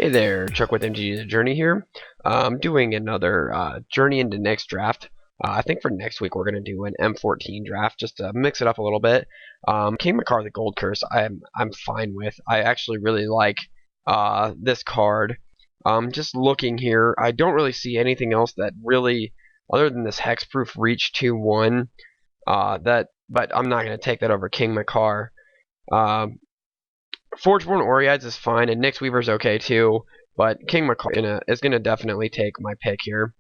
Hey there, Chuck with MG The Journey here. I'm doing another journey into next draft. I think for next week we're going to do an M14 draft just to mix it up a little bit. King Makar the Gold Curse I'm fine with. I actually really like this card. Just looking here, I don't really see anything else that really, other than this Hexproof Reach 2/1, but I'm not going to take that over King Makar. Forgeborn Oreides is fine, and Nyx Weaver's okay too, but King Makar is gonna definitely take my pick here.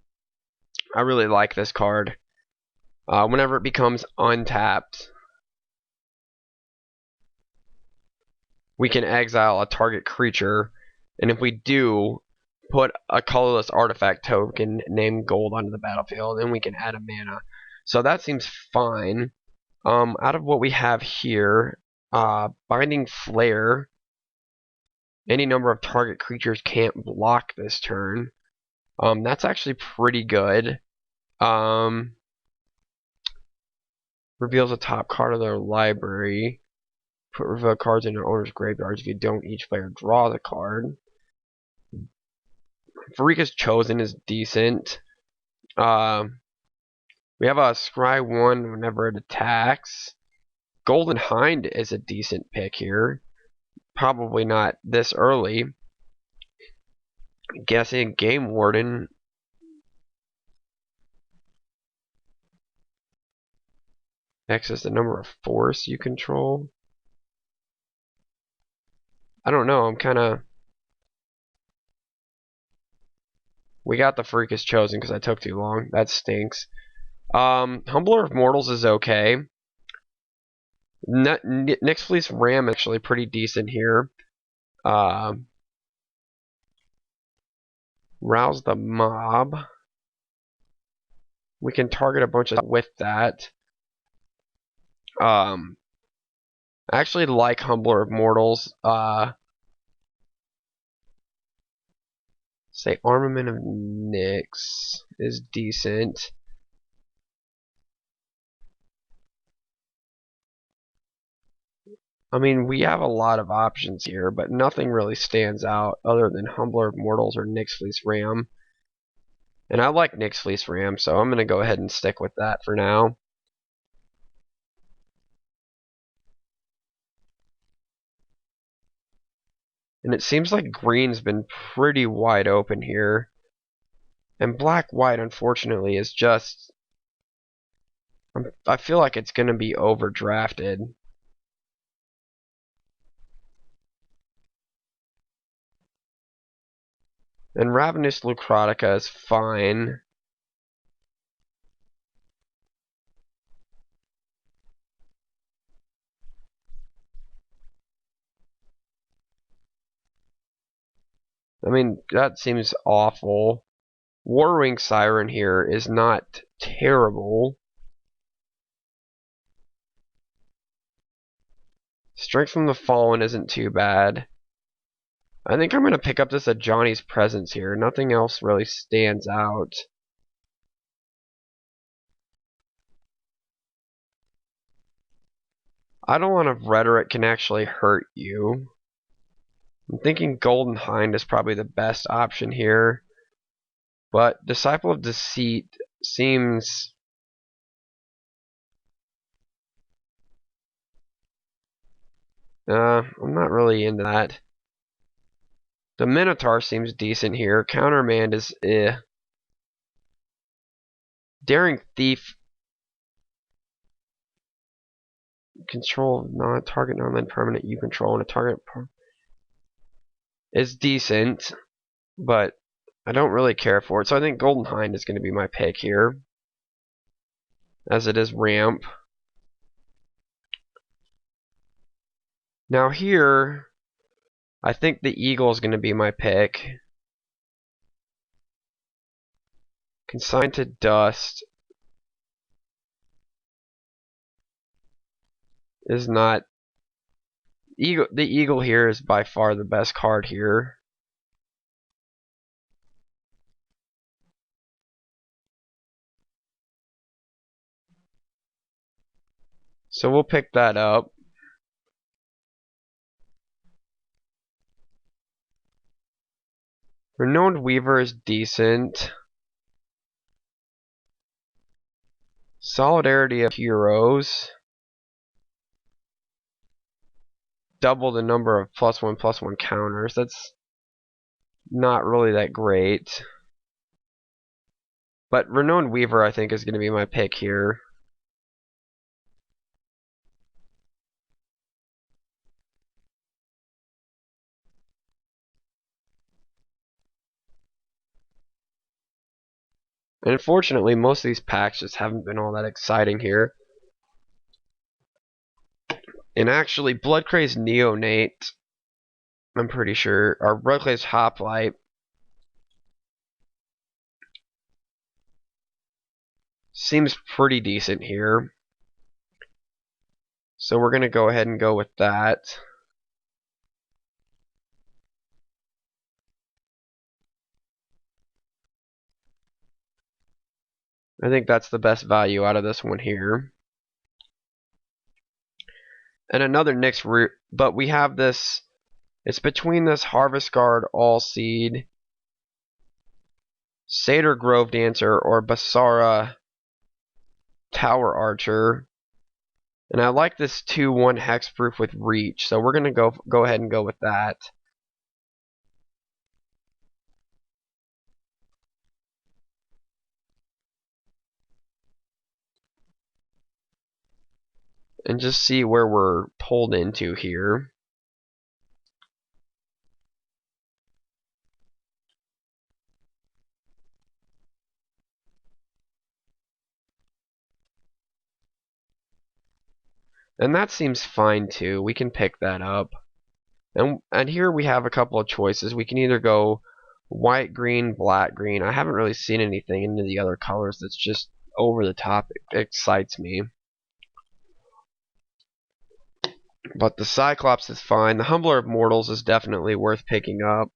I really like this card. Whenever it becomes untapped, we can exile a target creature, and if we do, put a colorless artifact token named Gold onto the battlefield, and we can add a mana. So that seems fine. Out of what we have here, Binding Flare. Any number of target creatures can't block this turn. That's actually pretty good. Reveals a top card of their library. Put revealed cards in their owner's graveyards. If you don't, each player draws a card. Farika's Chosen is decent. We have a Scry 1 whenever it attacks. Golden Hind is a decent pick here. Probably not this early. Guessing Game Warden. X is the number of force you control. I don't know. I'm kind of. We got the Freakish Chosen because I took too long. That stinks. Humbler of Mortals is okay. Nyx Fleece Ram actually pretty decent here. Rouse the Mob. We can target a bunch of with that. I actually like Humbler of Mortals. Say Armament of Nyx is decent. I mean, we have a lot of options here, but nothing really stands out other than Humbler of Mortals or Nyx Fleece Ram. And I like Nyx Fleece Ram, so I'm going to go ahead and stick with that for now. And it seems like green's been pretty wide open here. And black-white, unfortunately, is just... I feel like it's going to be overdrafted. And Ravenous Lucrotica is fine. I mean, that seems awful. Warwing Siren here is not terrible. Strength from the Fallen isn't too bad. I think I'm going to pick up this at Johnny's Presence here. Nothing else really stands out. I don't want if Rhetoric can actually hurt you. I'm thinking Golden Hind is probably the best option here. But Disciple of Deceit seems... I'm not really into that. The Minotaur seems decent here. Countermand is Daring Thief. Control non-target non-land permanent you control and a target is decent, but I don't really care for it. So I think Golden Hind is going to be my pick here, as it is ramp. Now here, I think the Eagle is going to be my pick. Consigned to Dust is not... The Eagle here is by far the best card here. So we'll pick that up. Renowned Weaver is decent. Solidarity of Heroes. Double the number of +1/+1 counters. That's not really that great. But Renowned Weaver, I think, is going to be my pick here. And unfortunately, most of these packs just haven't been all that exciting here. And actually, Bloodcrazed Neonate, I'm pretty sure, or Bloodcrazed Hoplite, seems pretty decent here. So we're going to go ahead and go with that. I think that's the best value out of this one here. And another Nyx root, but we have this, it's between this Harvest Guard All Seed, Satyr Grove Dancer, or Basara Tower Archer. And I like this 2/1 hexproof with reach, so we're gonna go ahead and go with that. And just see where we're pulled into here. And that seems fine too. We can pick that up. And here we have a couple of choices. We can either go white, green, black, green. I haven't really seen anything into the other colors that's just over the top. It excites me. But the Cyclops is fine. The Humbler of Mortals is definitely worth picking up.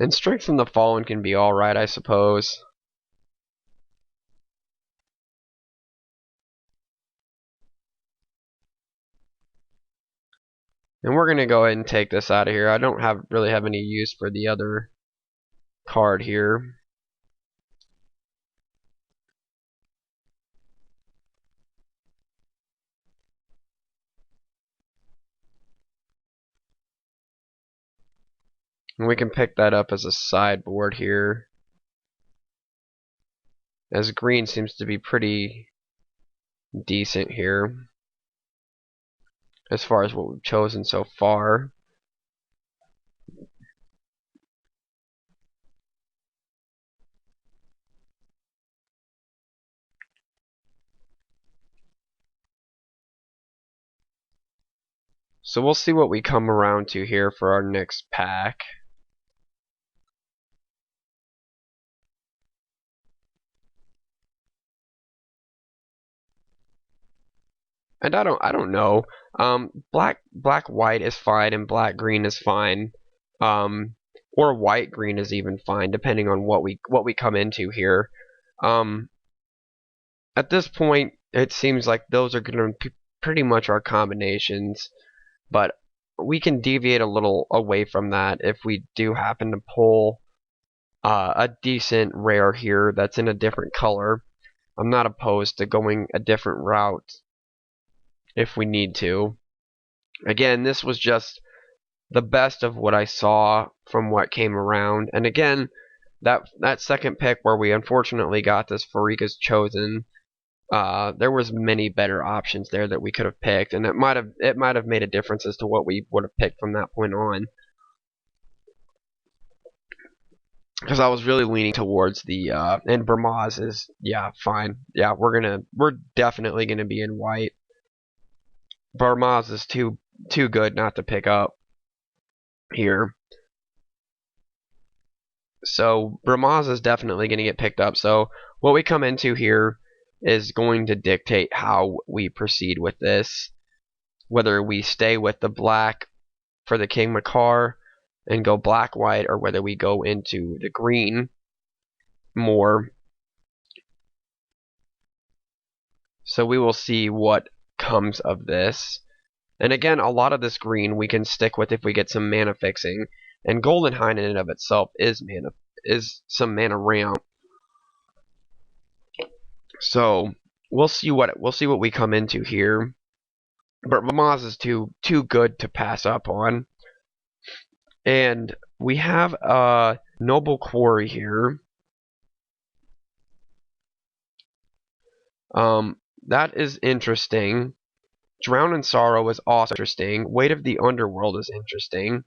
And Strength from the Fallen can be alright, I suppose. And we're going to go ahead and take this out of here. I don't really have any use for the other card here. And we can pick that up as a sideboard here, as green seems to be pretty decent here as far as what we've chosen so far. So we'll see what we come around to here for our next pack. And I don't know. Black white is fine and black green is fine. Or white green is even fine, depending on what we come into here. At this point, it seems like those are going to be pretty much our combinations, but we can deviate a little away from that if we do happen to pull a decent rare here that's in a different color. I'm not opposed to going a different route if we need to. Again, this was just the best of what I saw from what came around. And again, that second pick where we unfortunately got this Farika's Chosen, there was many better options there that we could have picked, and it might have made a difference as to what we would have picked from that point on. Because I was really leaning towards the and Burmaz is, yeah, fine. Yeah, we're definitely gonna be in white. Burmaz is too good not to pick up here. So Burmaz is definitely gonna get picked up. So what we come into here is going to dictate how we proceed with this. Whether we stay with the black for the King Makar and go black-white, or whether we go into the green more. So we will see what comes of this. And again, a lot of this green we can stick with if we get some mana fixing. And Golden Hind in and of itself is some mana ramp. So we'll see what we come into here. But Ramaz is too good to pass up on. And we have a Noble Quarry here. That is interesting. Drown in Sorrow is also interesting. Weight of the Underworld is interesting.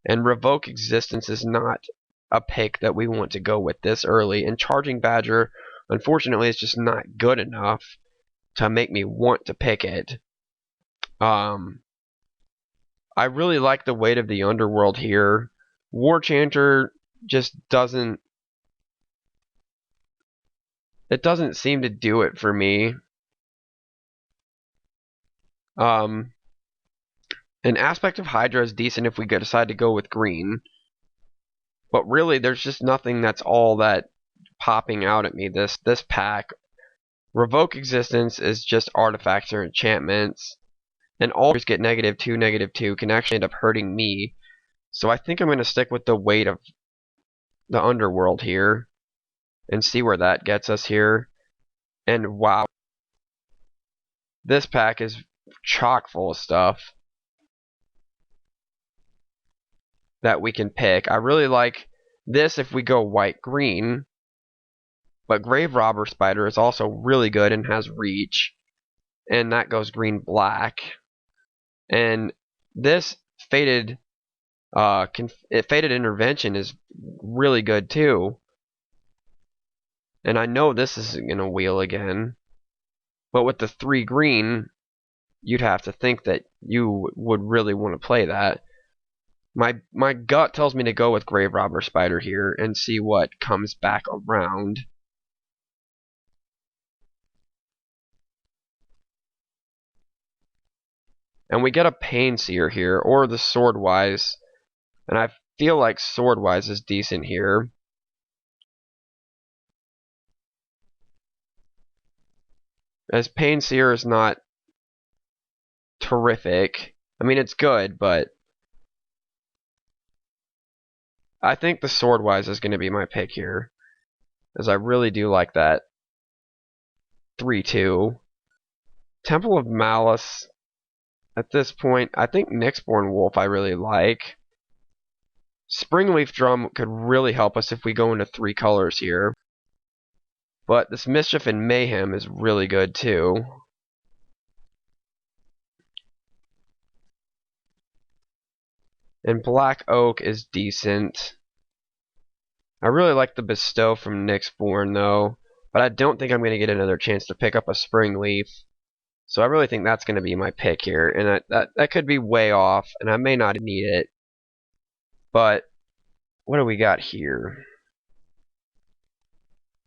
And Revoke Existence is not a pick that we want to go with this early. And Charging Badger, unfortunately, is just not good enough to make me want to pick it. I really like the Weight of the Underworld here. War Chanter just doesn't... It doesn't seem to do it for me. An Aspect of Hydra is decent if we decide to go with green. But really, there's just nothing that's all that popping out at me this pack. Revoke Existence is just artifacts or enchantments. And altars get -2/-2 can actually end up hurting me. So I think I'm going to stick with the Weight of the Underworld here. And see where that gets us here. And wow. This pack is chock full of stuff that we can pick. I really like this if we go white-green. But Grave Robber Spider is also really good and has reach. And that goes green-black. And this Fated Intervention is really good too. And I know this isn't going to wheel again. But with the 3 green, you'd have to think that you would really want to play that. My gut tells me to go with Grave Robber Spider here and see what comes back around. And we get a Painseer here, or the Swordwise. And I feel like Swordwise is decent here. As Painseer is not terrific. I mean, it's good, but I think the Swordwise is going to be my pick here. As I really do like that 3/2. Temple of Malice. At this point, I think Nyxborn Wolf I really like. Springleaf Drum could really help us if we go into 3 colors here. But this Mischief and Mayhem is really good too. And Black Oak is decent. I really like the Bestow from Nyxborn though. But I don't think I'm going to get another chance to pick up a Springleaf. So I really think that's going to be my pick here. And that could be way off, and I may not need it. But what do we got here?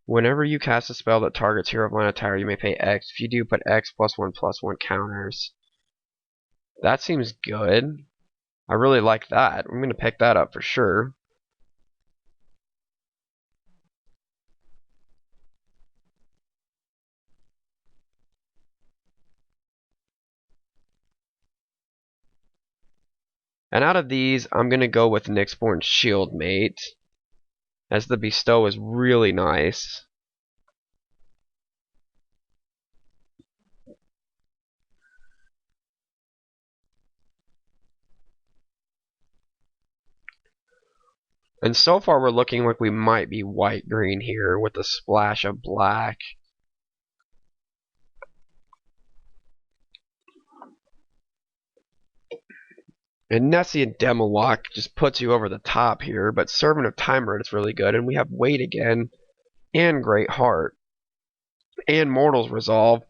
Whenever you cast a spell that targets Hero of Line Attire, you may pay X. If you do, put X +1/+1 counters. That seems good. I really like that. I'm going to pick that up for sure. And out of these, I'm going to go with Nyxborn Shieldmate, as the Bestow is really nice. And so far we're looking like we might be white-green here with a splash of black. And Nessie and Demolock just puts you over the top here, but Servant of Timer is really good, and we have Weight again, and Great Heart, and Mortal's Resolve.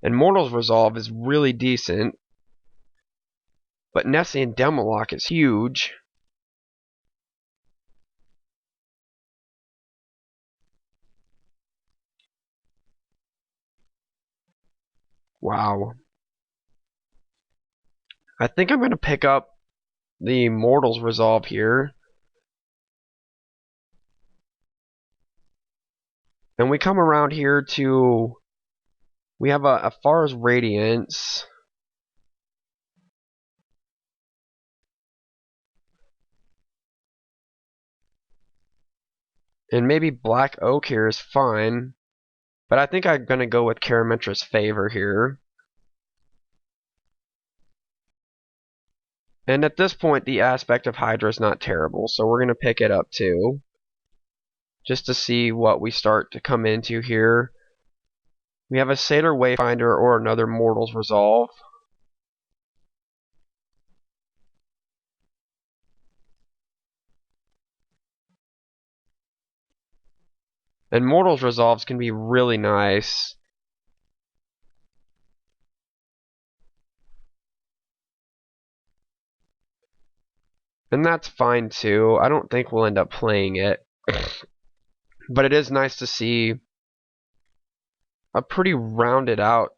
And Mortal's Resolve is really decent, but Nessie and Demolock is huge. Wow. I think I'm going to pick up the Mortal's Resolve here. And we come around here to... We have a Far's Radiance. And maybe Black Oak here is fine. But I think I'm going to go with Karametra's Favor here. And at this point, the aspect of Hydra is not terrible, so we're going to pick it up too. Just to see what we start to come into here. We have a Satyr Wayfinder or another Mortal's Resolve. And Mortal's Resolves can be really nice. And that's fine too. I don't think we'll end up playing it. But it is nice to see a pretty rounded out.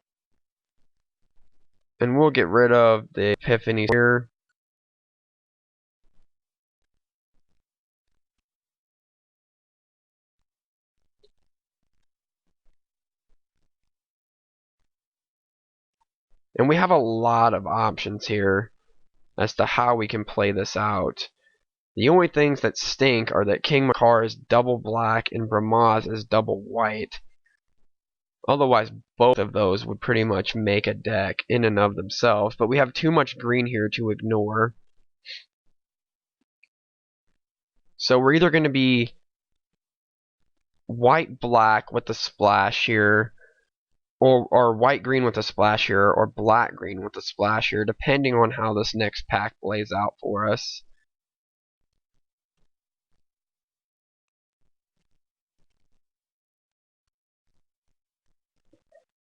And we'll get rid of the Epiphany here. And we have a lot of options here as to how we can play this out. The only things that stink are that King Makar is double black and Brahmaz is double white. Otherwise, both of those would pretty much make a deck in and of themselves, but we have too much green here to ignore. So we're either going to be white-black with the splash here, or white-green with a splash here, or black-green with a splash here, depending on how this next pack plays out for us.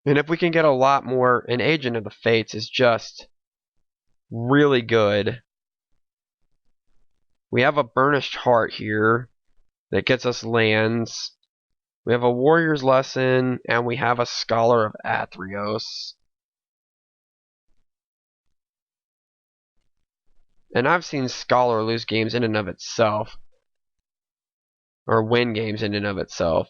And if we can get a lot more, an Agent of the Fates is just really good. We have a Burnished Heart here that gets us lands. We have a Warrior's Lesson, and we have a Scholar of Athreos. And I've seen Scholar lose games in and of itself. Or win games in and of itself.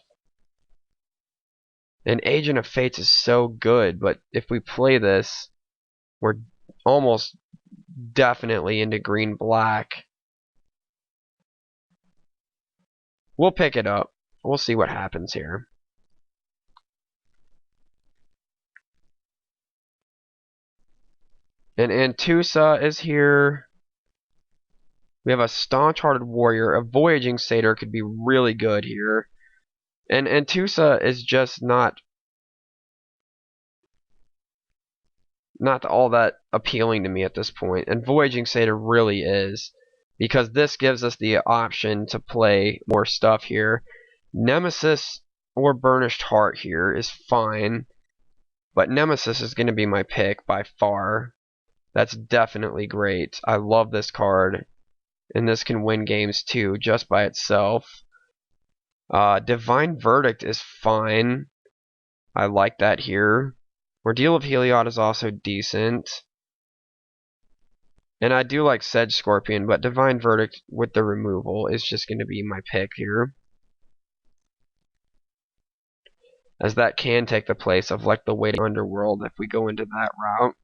And Agent of Fates is so good, but if we play this, we're almost definitely into green-black. We'll pick it up. We'll see what happens here. And Antusa is here. We have a Staunch-Hearted Warrior. A Voyaging Satyr could be really good here. And Antusa is just not all that appealing to me at this point. And Voyaging Satyr really is. Because this gives us the option to play more stuff here. Nemesis or Burnished Heart here is fine. But Nemesis is going to be my pick by far. That's definitely great. I love this card. And this can win games too, just by itself. Divine Verdict is fine. I like that here. Ordeal of Heliod is also decent. And I do like Sedge Scorpion, but Divine Verdict with the removal is just going to be my pick here. As that can take the place of like the Waiting Underworld if we go into that route.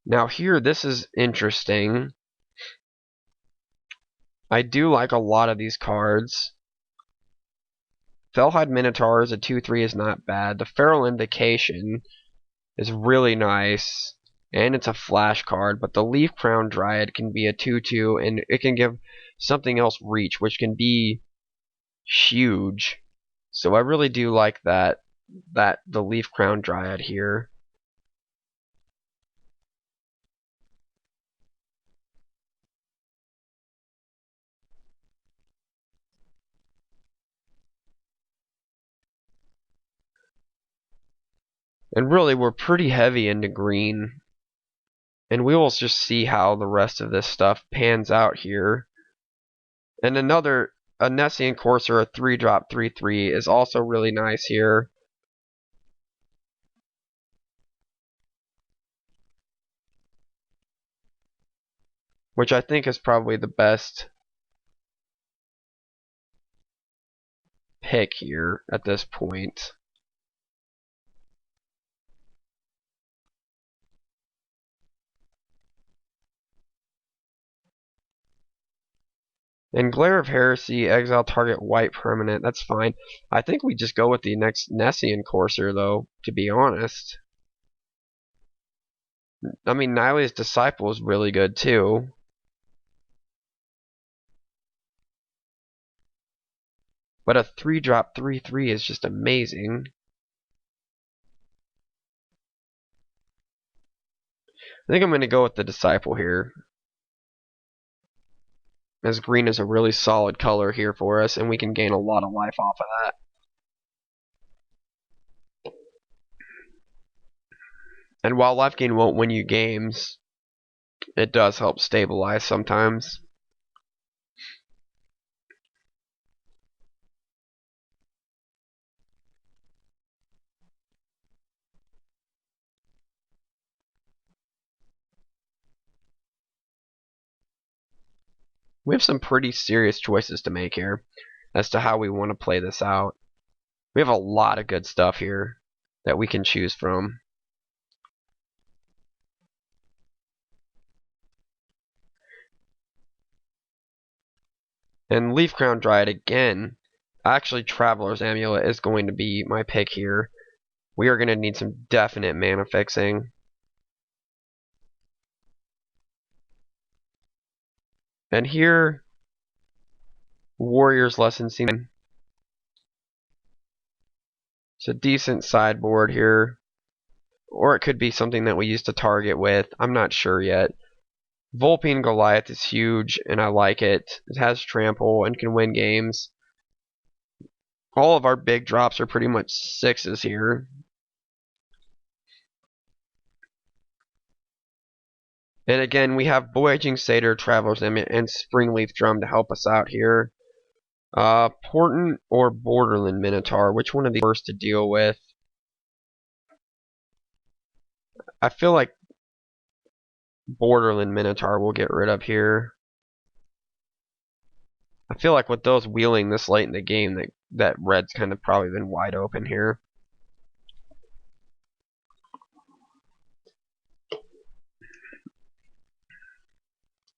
Now here, this is interesting. I do like a lot of these cards. Felhide Minotaur as a 2/3 is not bad. The Feral Invocation is really nice. And it's a flash card, but the Leaf Crown Dryad can be a 2/2, and it can give something else reach, which can be huge. So I really do like the Leaf Crown Dryad here. And really, we're pretty heavy into green. And we will just see how the rest of this stuff pans out here. And a Nessian Courser, a 3-drop 3/3 is also really nice here. which I think is probably the best pick here at this point. And Glare of Heresy, exile target white permanent, that's fine. I think we just go with the next Nessian Courser, though, to be honest. I mean, Nylea's Disciple is really good, too. But a 3-drop 3/3 is just amazing. I think I'm going to go with the Disciple here, as green is a really solid color here for us, and we can gain a lot of life off of that. And while life gain won't win you games, it does help stabilize sometimes. We have some pretty serious choices to make here as to how we want to play this out. We have a lot of good stuff here that we can choose from. And Leaf Crown Dryad again. Actually, Traveler's Amulet is going to be my pick here. We are going to need some definite mana fixing. And here, Warrior's Lesson seems... It's a decent sideboard here. Or it could be something that we use to target with. I'm not sure yet. Vulpine Goliath is huge, and I like it. It has trample and can win games. All of our big drops are pretty much 6s here. And again, we have Voyaging Satyr, Traveler's Amulet, and Springleaf Drum to help us out here. Portent or Borderland Minotaur, which one of these first to deal with? I feel like Borderland Minotaur we'll get rid of here. I feel like with those wheeling this late in the game, that red's kind of probably been wide open here.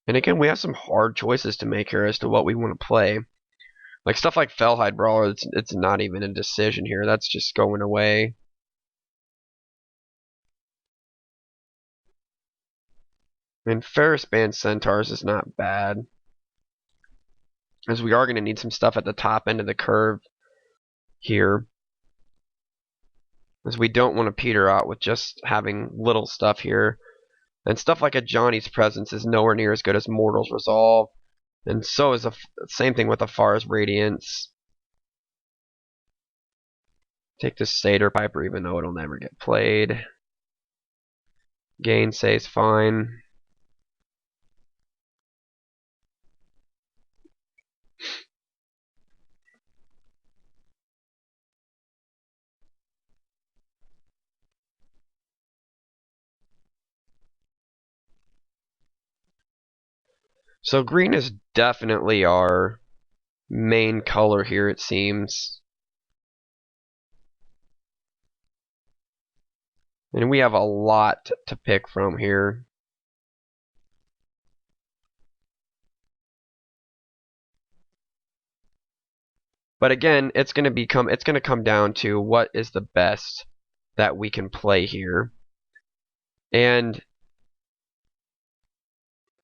And again, we have some hard choices to make here as to what we want to play. Like stuff like Fellhide Brawler, it's not even a decision here. That's just going away. And Ferris Band Centaurs is not bad, as we are going to need some stuff at the top end of the curve here, as we don't want to peter out with just having little stuff here. And stuff like a Johnny's Presence is nowhere near as good as Mortal's Resolve, and so is the same thing with Afara's Radiance. Take this Satyr Piper even though it'll never get played. Gainsay's fine. So green is definitely our main color here, it seems. And we have a lot to pick from here. But again, it's going to come down to what is the best that we can play here. And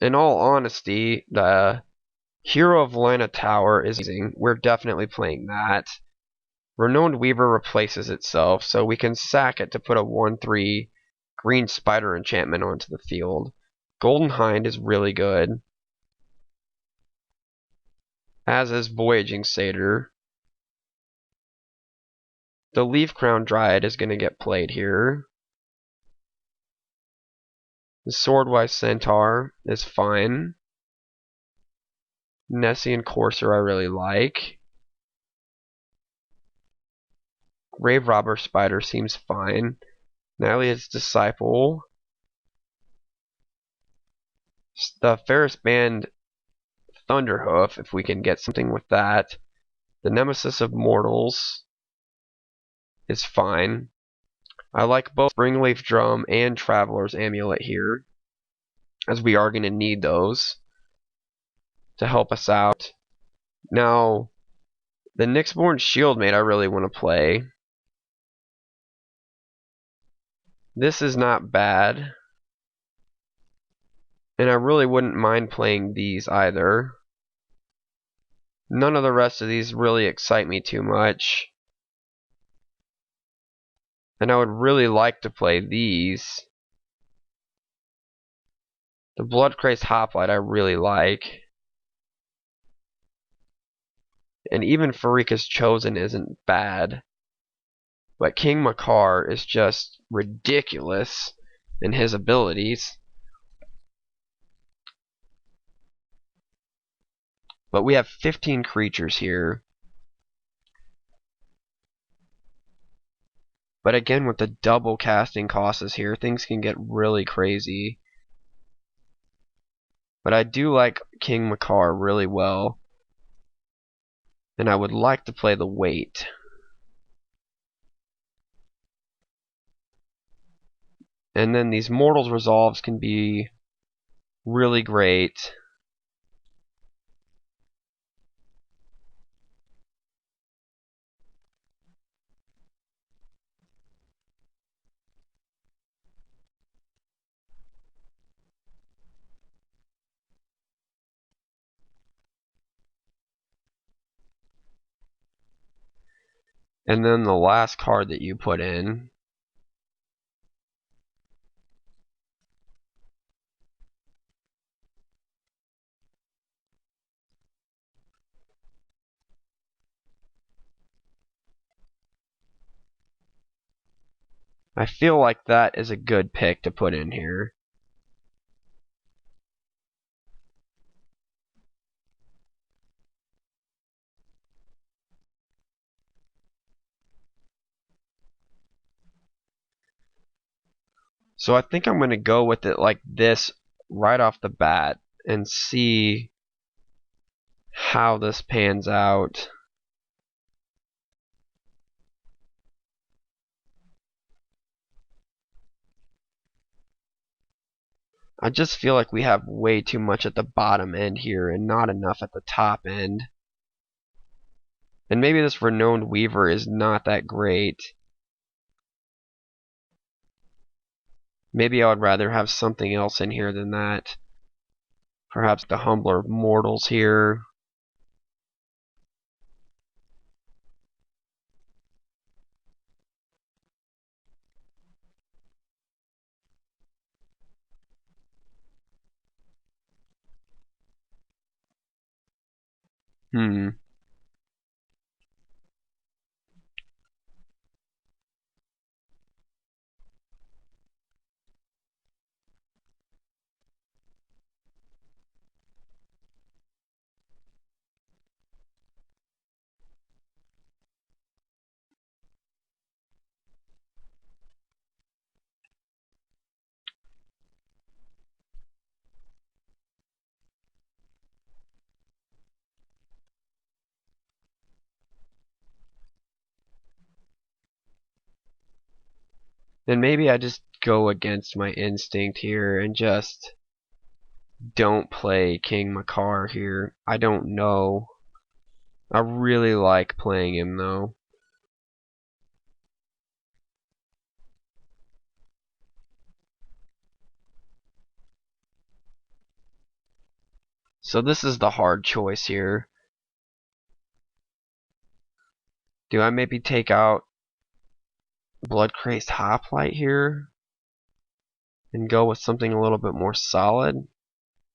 in all honesty, the Hero of Lena Tower is amazing. We're definitely playing that. Renowned Weaver replaces itself, so we can sack it to put a 1/3 green spider enchantment onto the field. Golden Hind is really good, as is Voyaging Satyr. The Leaf Crown Dryad is going to get played here. The Swordwise Centaur is fine. Nessian Courser I really like. Grave Robber Spider seems fine. Nylea's Disciple. The Ferris Band Thunderhoof, if we can get something with that. The Nemesis of Mortals is fine. I like both Springleaf Drum and Traveler's Amulet here, as we are going to need those to help us out. Now, the Nyxborn Shieldmate I really want to play. This is not bad, and I really wouldn't mind playing these either. None of the rest of these really excite me too much. And I would really like to play these. The Bloodcrazed Hoplite I really like. And even Pharika's Chosen isn't bad. But King Makar is just ridiculous in his abilities. But we have 15 creatures here. But again, with the double casting costs here, things can get really crazy. But I do like King Makar really well. And I would like to play the Weight. And then these Mortals Resolves can be really great. And then the last card that you put in. I feel like that is a good pick to put in here. So I think I'm going to go with it like this right off the bat and see how this pans out. I just feel like we have way too much at the bottom end here and not enough at the top end. And maybe this Renowned Weaver is not that great. Maybe I would rather have something else in here than that. Perhaps the Humbler of Mortals here. Hmm. Then maybe I just go against my instinct here and just don't play King Makar here. I don't know. I really like playing him though. So this is the hard choice here. Do I maybe take out Bloodcrazed Hoplite here and go with something a little bit more solid? A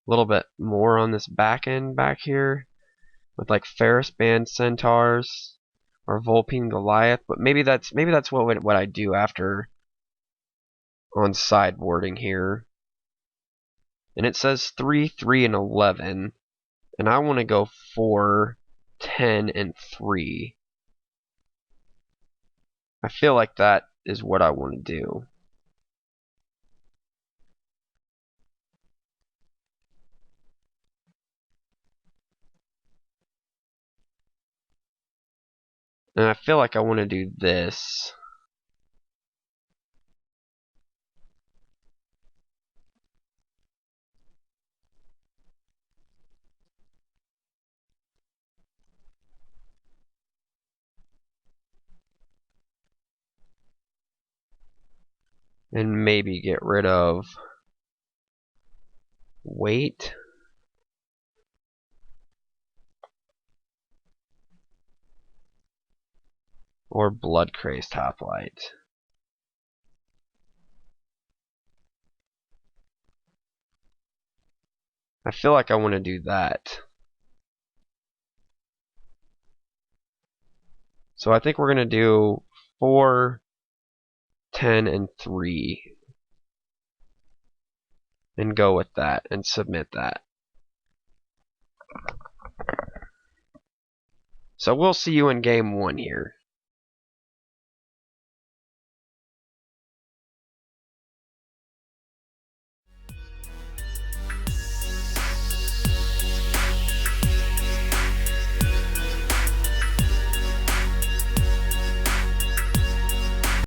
little bit more on this back end back here with like Ferris Band Centaurs or Vulpine Goliath, but maybe that's what I do after on sideboarding here. And it says 3, 3, and 11, and I want to go 4, 10, and 3. I feel like that is what I want to do. And I feel like I want to do this. And maybe get rid of weight. Or blood crazed hoplite. I feel like I want to do that. So I think we're going to do 4, 10, and 3. And go with that and submit that. So we'll see you in game 1 here.